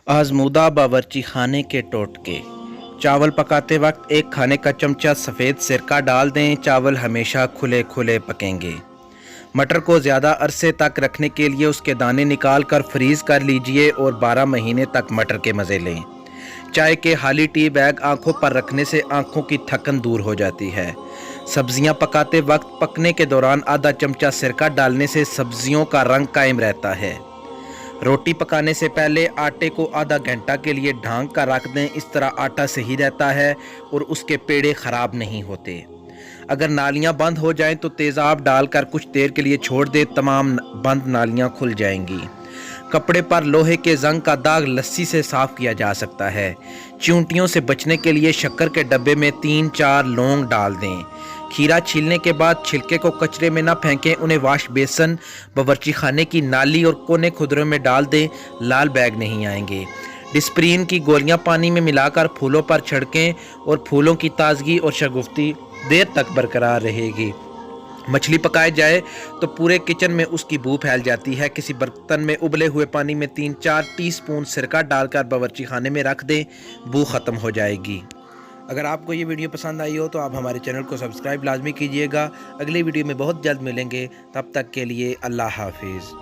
आजमूदा बावर्ची खाने के टोटके। चावल पकाते वक्त एक खाने का चमचा सफ़ेद सिरका डाल दें। चावल हमेशा खुले खुले पकेंगे। मटर को ज़्यादा अरसे तक रखने के लिए उसके दाने निकाल कर फ्रीज़ कर लीजिए और 12 महीने तक मटर के मज़े लें। चाय के खाली टी बैग आँखों पर रखने से आँखों की थकन दूर हो जाती है। सब्जियां पकाते वक्त पकने के दौरान आधा चमचा सिरका डालने से सब्जियों का रंग कायम रहता है। रोटी पकाने से पहले आटे को आधा घंटा के लिए ढांक कर रख दें। इस तरह आटा सही रहता है और उसके पेड़े ख़राब नहीं होते। अगर नालियां बंद हो जाएं तो तेज़ाब डालकर कुछ देर के लिए छोड़ दें। तमाम बंद नालियां खुल जाएंगी। कपड़े पर लोहे के जंग का दाग लस्सी से साफ़ किया जा सकता है। चींटियों से बचने के लिए शक्कर के डब्बे में 3-4 लौंग डाल दें। खीरा छीलने के बाद छिलके को कचरे में न फेंकें। उन्हें वाश बेसन, बावर्ची खाने की नाली और कोने खुदरे में डाल दें। लाल बैग नहीं आएंगे। डिस्प्रिन की गोलियां पानी में मिलाकर फूलों पर छिड़कें और फूलों की ताजगी और शगुफ्ती देर तक बरकरार रहेगी। मछली पकाए जाए तो पूरे किचन में उसकी बू फैल जाती है। किसी बर्तन में उबले हुए पानी में 3-4 टीस्पून सिरका डालकर बावर्ची खाने में रख दें। बू ख़त्म हो जाएगी। अगर आपको ये वीडियो पसंद आई हो तो आप हमारे चैनल को सब्सक्राइब लाजमी कीजिएगा। अगली वीडियो में बहुत जल्द मिलेंगे। तब तक के लिए अल्लाह हाफिज़।